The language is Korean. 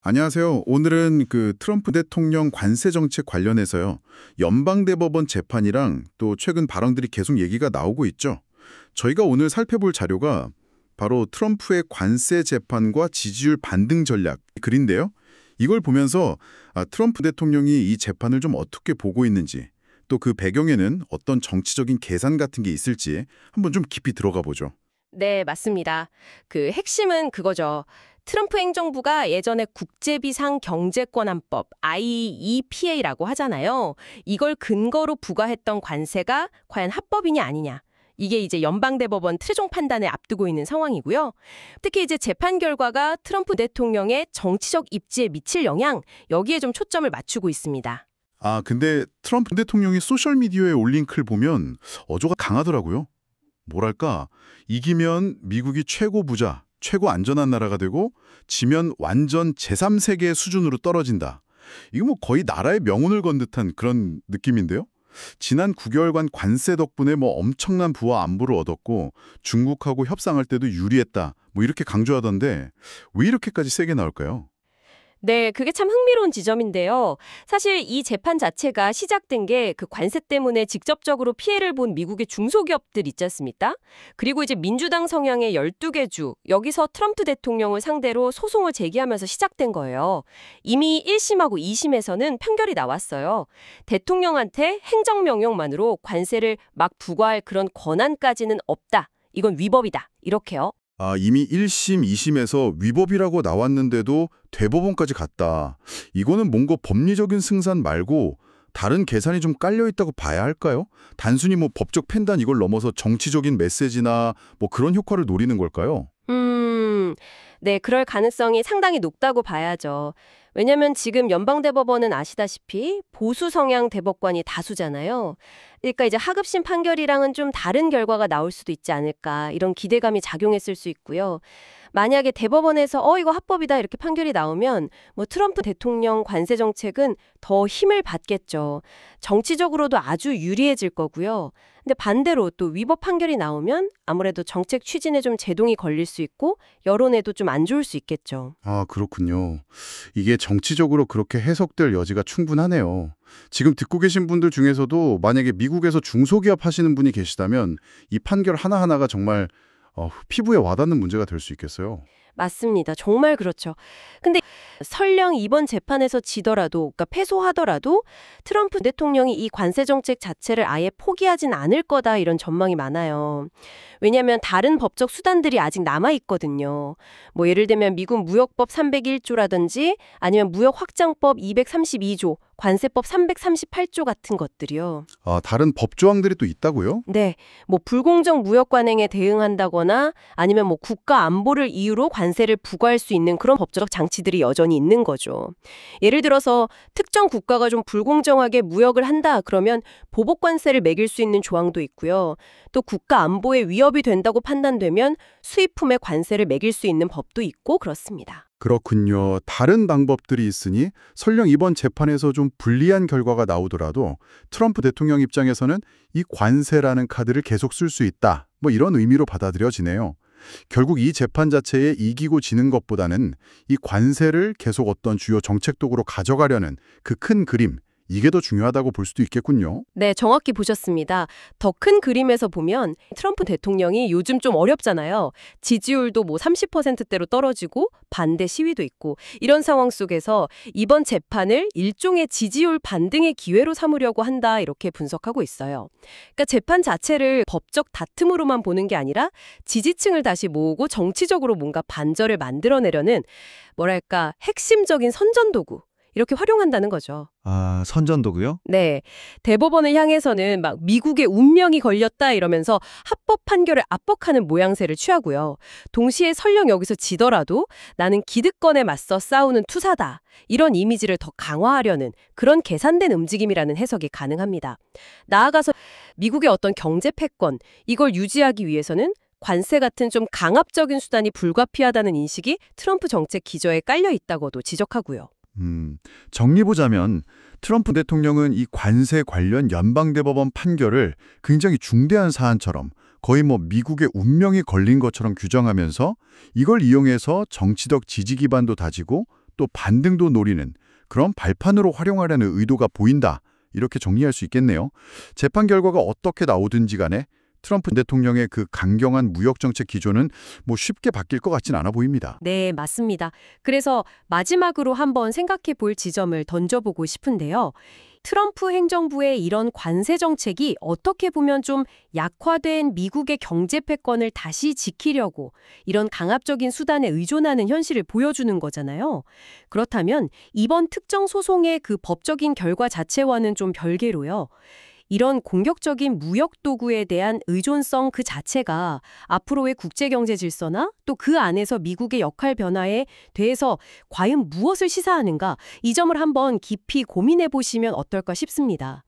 안녕하세요. 오늘은 트럼프 대통령 관세 정책 관련해서요. 연방대법원 재판이랑 또 최근 발언들이 계속 얘기가 나오고 있죠. 저희가 오늘 살펴볼 자료가 바로 트럼프의 관세 재판과 지지율 반등 전략 글인데요. 이걸 보면서 트럼프 대통령이 이 재판을 좀 어떻게 보고 있는지, 또 그 배경에는 어떤 정치적인 계산 같은 게 있을지 한번 좀 깊이 들어가 보죠. 네, 맞습니다. 그 핵심은 그거죠. 트럼프 행정부가 예전에 국제비상경제권한법 IEPA라고 하잖아요. 이걸 근거로 부과했던 관세가 과연 합법이냐 아니냐. 이게 이제 연방대법원 최종 판단을 앞두고 있는 상황이고요. 특히 이제 재판 결과가 트럼프 대통령의 정치적 입지에 미칠 영향, 여기에 좀 초점을 맞추고 있습니다. 근데 트럼프 대통령이 소셜미디어에 올린 글 보면 어조가 강하더라고요. 뭐랄까, 이기면 미국이 최고 부자, 최고 안전한 나라가 되고 지면 완전 제3세계 수준으로 떨어진다. 이거 뭐 거의 나라의 명운을 건 듯한 그런 느낌인데요. 지난 9개월간 관세 덕분에 뭐 엄청난 부와 안보를 얻었고 중국하고 협상할 때도 유리했다. 뭐 이렇게 강조하던데 왜 이렇게까지 세게 나올까요? 네, 그게 참 흥미로운 지점인데요. 사실 이 재판 자체가 시작된 게 그 관세 때문에 직접적으로 피해를 본 미국의 중소기업들 있지 않습니까? 그리고 이제 민주당 성향의 12개 주, 여기서 트럼프 대통령을 상대로 소송을 제기하면서 시작된 거예요. 이미 1심하고 2심에서는 판결이 나왔어요. 대통령한테 행정명령만으로 관세를 막 부과할 그런 권한까지는 없다. 이건 위법이다. 이렇게요. 이미 1심, 2심에서 위법이라고 나왔는데도 대법원까지 갔다. 이거는 뭔가 법리적인 승산 말고 다른 계산이 좀 깔려 있다고 봐야 할까요? 단순히 뭐 법적 판단 이걸 넘어서 정치적인 메시지나 뭐 그런 효과를 노리는 걸까요? 네, 그럴 가능성이 상당히 높다고 봐야죠. 왜냐면 지금 연방대법원은 아시다시피 보수 성향 대법관이 다수잖아요. 그러니까 이제 하급심 판결이랑은 좀 다른 결과가 나올 수도 있지 않을까 이런 기대감이 작용했을 수 있고요. 만약에 대법원에서 이거 합법이다 이렇게 판결이 나오면 뭐 트럼프 대통령 관세 정책은 더 힘을 받겠죠. 정치적으로도 아주 유리해질 거고요. 근데 반대로 또 위법 판결이 나오면 아무래도 정책 추진에 좀 제동이 걸릴 수 있고 여론에도 좀 안 좋을 수 있겠죠. 그렇군요. 이게 정치적으로 그렇게 해석될 여지가 충분하네요. 지금 듣고 계신 분들 중에서도 만약에 미국에서 중소기업 하시는 분이 계시다면 이 판결 하나하나가 정말 피부에 와닿는 문제가 될 수 있겠어요. 맞습니다. 정말 그렇죠. 근데 설령 이번 재판에서 지더라도, 그러니까 패소하더라도 트럼프 대통령이 이 관세 정책 자체를 아예 포기하진 않을 거다 이런 전망이 많아요. 왜냐하면 다른 법적 수단들이 아직 남아 있거든요. 뭐 예를 들면 미국 무역법 301조라든지 아니면 무역 확장법 232조, 관세법 338조 같은 것들이요. 다른 법 조항들이 또 있다고요? 네, 뭐 불공정 무역 관행에 대응한다거나 아니면 뭐 국가 안보를 이유로 관세를 부과할 수 있는 그런 법적 장치들이 여전히 있는 거죠. 예를 들어서 특정 국가가 좀 불공정하게 무역을 한다 그러면 보복 관세를 매길 수 있는 조항도 있고요. 또 국가 안보에 위협이 된다고 판단되면 수입품에 관세를 매길 수 있는 법도 있고 그렇습니다. 그렇군요. 다른 방법들이 있으니 설령 이번 재판에서 좀 불리한 결과가 나오더라도 트럼프 대통령 입장에서는 이 관세라는 카드를 계속 쓸 수 있다. 뭐 이런 의미로 받아들여지네요. 결국 이 재판 자체에 이기고 지는 것보다는 이 관세를 계속 어떤 주요 정책 도구로 가져가려는 그 큰 그림, 이게 더 중요하다고 볼 수도 있겠군요. 네, 정확히 보셨습니다. 더 큰 그림에서 보면 트럼프 대통령이 요즘 좀 어렵잖아요. 지지율도 뭐 30%대로 떨어지고 반대 시위도 있고 이런 상황 속에서 이번 재판을 일종의 지지율 반등의 기회로 삼으려고 한다 이렇게 분석하고 있어요. 그러니까 재판 자체를 법적 다툼으로만 보는 게 아니라 지지층을 다시 모으고 정치적으로 뭔가 반전을 만들어내려는 뭐랄까 핵심적인 선전도구 이렇게 활용한다는 거죠. 선전도구요? 네. 대법원을 향해서는 막 미국의 운명이 걸렸다 이러면서 합법 판결을 압박하는 모양새를 취하고요. 동시에 설령 여기서 지더라도 나는 기득권에 맞서 싸우는 투사다. 이런 이미지를 더 강화하려는 그런 계산된 움직임이라는 해석이 가능합니다. 나아가서 미국의 어떤 경제 패권, 이걸 유지하기 위해서는 관세 같은 좀 강압적인 수단이 불가피하다는 인식이 트럼프 정책 기저에 깔려 있다고도 지적하고요. 정리보자면 트럼프 대통령은 이 관세 관련 연방대법원 판결을 굉장히 중대한 사안처럼 거의 뭐 미국의 운명이 걸린 것처럼 규정하면서 이걸 이용해서 정치적 지지 기반도 다지고 또 반등도 노리는 그런 발판으로 활용하려는 의도가 보인다. 이렇게 정리할 수 있겠네요. 재판 결과가 어떻게 나오든지 간에 트럼프 대통령의 그 강경한 무역 정책 기조는 뭐 쉽게 바뀔 것 같진 않아 보입니다. 네, 맞습니다. 그래서 마지막으로 한번 생각해 볼 지점을 던져보고 싶은데요. 트럼프 행정부의 이런 관세 정책이 어떻게 보면 좀 약화된 미국의 경제 패권을 다시 지키려고 이런 강압적인 수단에 의존하는 현실을 보여주는 거잖아요. 그렇다면 이번 특정 소송의 그 법적인 결과 자체와는 좀 별개로요. 이런 공격적인 무역 도구에 대한 의존성 그 자체가 앞으로의 국제경제 질서나 또 그 안에서 미국의 역할 변화에 대해서 과연 무엇을 시사하는가, 이 점을 한번 깊이 고민해 보시면 어떨까 싶습니다.